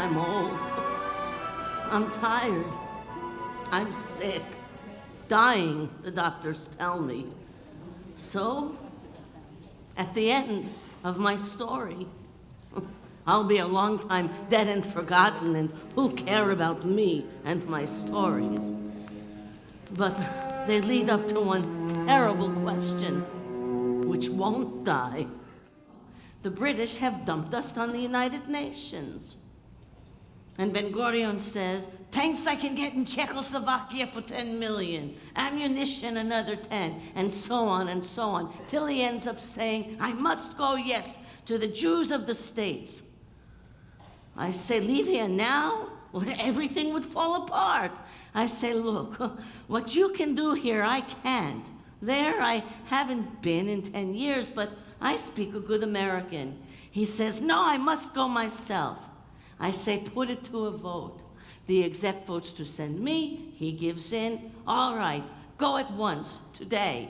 I'm old. I'm tired. I'm sick. Dying, the doctors tell me. So, at the end of my story, I'll be a long time dead and forgotten, and who'll care about me and my stories? But they lead up to one terrible question, which won't die. The British have dumped us on the United Nations. And Ben-Gurion says, tanks I can get in Czechoslovakia for 10 million, ammunition another 10, and so on, till he ends up saying, I must go, yes, to the Jews of the States. I say, leave here now? Well, everything would fall apart. I say, look, what you can do here, I can't. There, I haven't been in 10 years, but I speak a good American. He says, no, I must go myself. I say, put it to a vote. The exec votes to send me. He gives in. All right, go at once, today.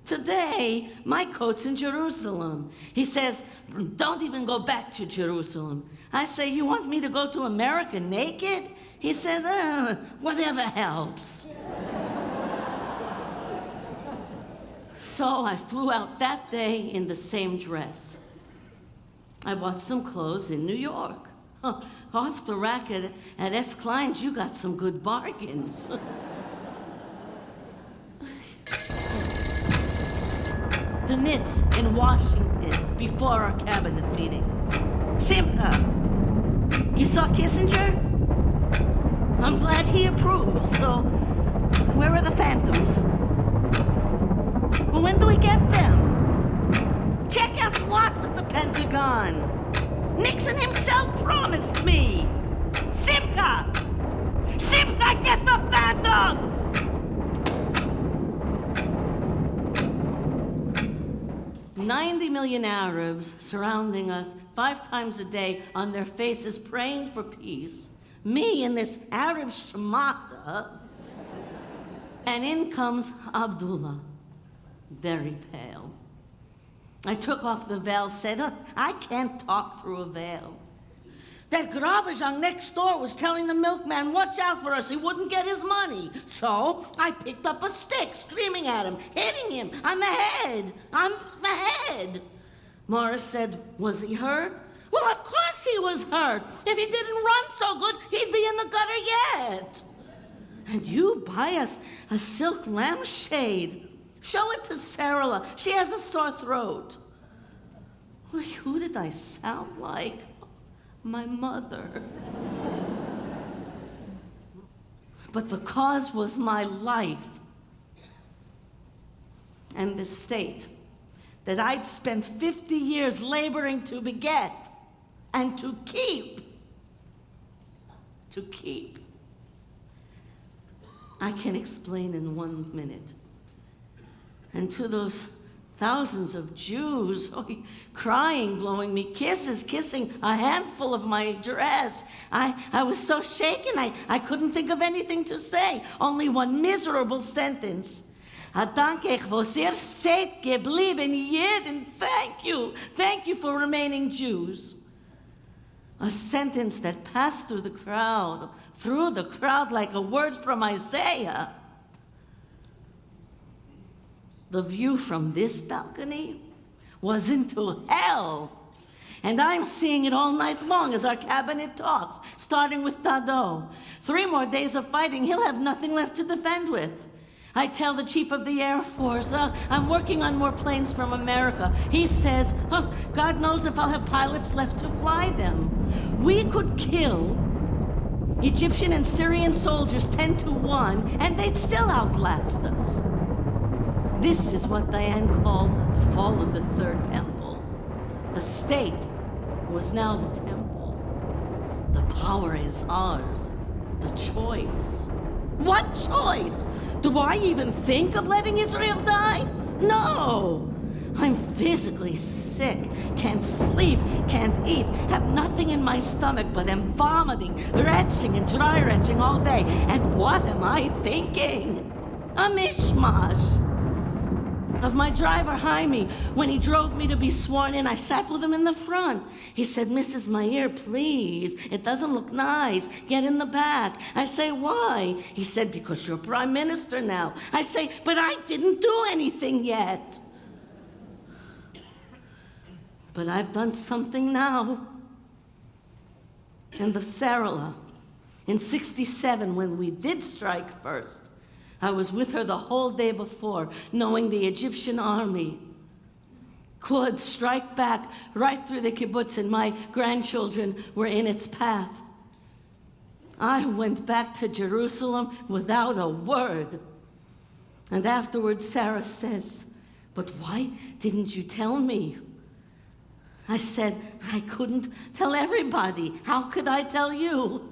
Today, my coat's in Jerusalem. He says, don't even go back to Jerusalem. I say, you want me to go to America naked? He says, whatever helps. So I flew out that day in the same dress. I bought some clothes in New York. Off the rack at S. Klein's, you got some good bargains. The Nitz in Washington before our cabinet meeting. Simcha, you saw Kissinger? I'm glad he approves, so where are the phantoms? When do we get them? Check out what with the Pentagon? Nixon himself promised me. Simcha! Simcha, get the phantoms! $90 million Arabs surrounding us 5 times a day on their faces praying for peace. Me in this Arab shmata. And in comes Abdullah, very pale. I took off the veil, said, I can't talk through a veil. That Grabajang next door was telling the milkman, watch out for us, he wouldn't get his money. So I picked up a stick, screaming at him, hitting him on the head, Morris said, was he hurt? Well, of course he was hurt. If he didn't run so good, he'd be in the gutter yet. And you buy us a silk lampshade. Show it to Sarah. She has a sore throat. Well, who did I sound like? My mother. But the cause was my life. And the state that I'd spent 50 years laboring to beget and to keep. To keep. I can explain in 1 minute. And to those thousands of Jews, crying, blowing me kisses, kissing a handful of my dress. I was so shaken, I couldn't think of anything to say. Only one miserable sentence. Danke, ich was ihr seid geblieben, jeden. Thank you. Thank you for remaining Jews. A sentence that passed through the crowd like a word from Isaiah. The view from this balcony was into hell. And I'm seeing it all night long as our cabinet talks, starting with Tado. 3 more days of fighting, he'll have nothing left to defend with. I tell the chief of the Air Force, I'm working on more planes from America. He says, God knows if I'll have pilots left to fly them. We could kill Egyptian and Syrian soldiers 10 to 1, and they'd still outlast us. This is what Diane called the fall of the Third Temple. The state was now the temple. The power is ours. The choice. What choice? Do I even think of letting Israel die? No. I'm physically sick, can't sleep, can't eat, have nothing in my stomach but am vomiting, retching and dry retching all day. And what am I thinking? A mishmash. of my driver, Jaime. When he drove me to be sworn in, I sat with him in the front. He said, Mrs. Meyer, please, it doesn't look nice. Get in the back. I say, why? He said, because you're prime minister now. I say, but I didn't do anything yet. But I've done something now. And the Sarala, in '67, when we did strike first, I was with her the whole day before, knowing the Egyptian army could strike back right through the kibbutz, and my grandchildren were in its path. I went back to Jerusalem without a word. And afterwards, Sarah says, but why didn't you tell me? I said, I couldn't tell everybody. How could I tell you?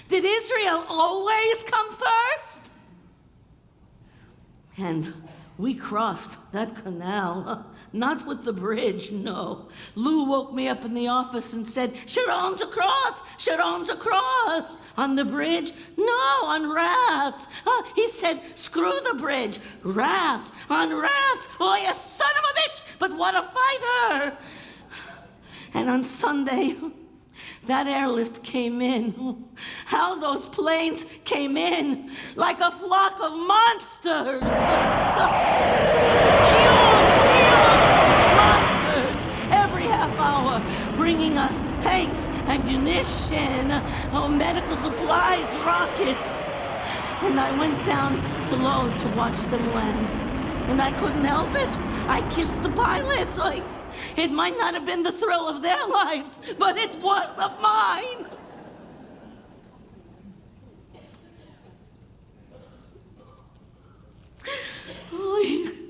Did Israel always come first? And we crossed that canal, not with the bridge, no. Lou woke me up in the office and said, Sharon's across, Sharon's across. On the bridge? No, on rafts. He said, screw the bridge, rafts, on rafts. Oh, you son of a bitch, but what a fighter. And on Sunday, that airlift came in. How those planes came in like a flock of monsters. Huge monsters every half hour, bringing us tanks, ammunition, medical supplies, rockets. And I went down to load to watch them land. And I couldn't help it. I kissed the pilots. It might not have been the thrill of their lives, but it was of mine.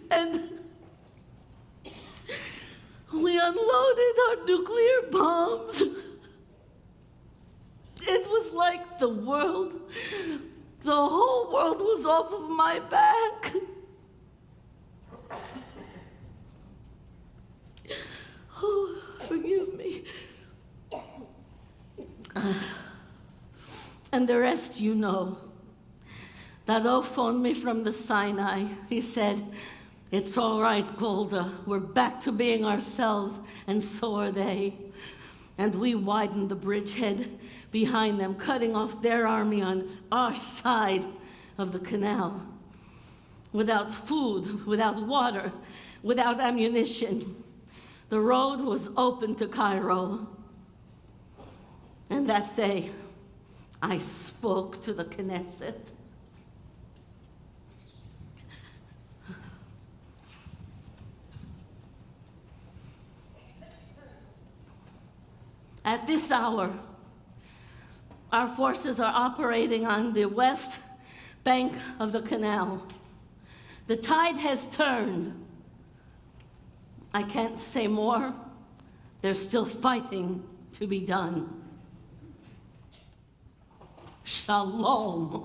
And we unloaded our nuclear bombs. It was like the whole world was off of my back. Oh, forgive me. And the rest you know. Dado phoned me from the Sinai. He said, it's all right, Golda. We're back to being ourselves, and so are they. And we widened the bridgehead behind them, cutting off their army on our side of the canal. Without food, without water, without ammunition. The road was open to Cairo. And that day, I spoke to the Knesset. At this hour, our forces are operating on the west bank of the canal. The tide has turned. I can't say more. There's still fighting to be done. Shalom.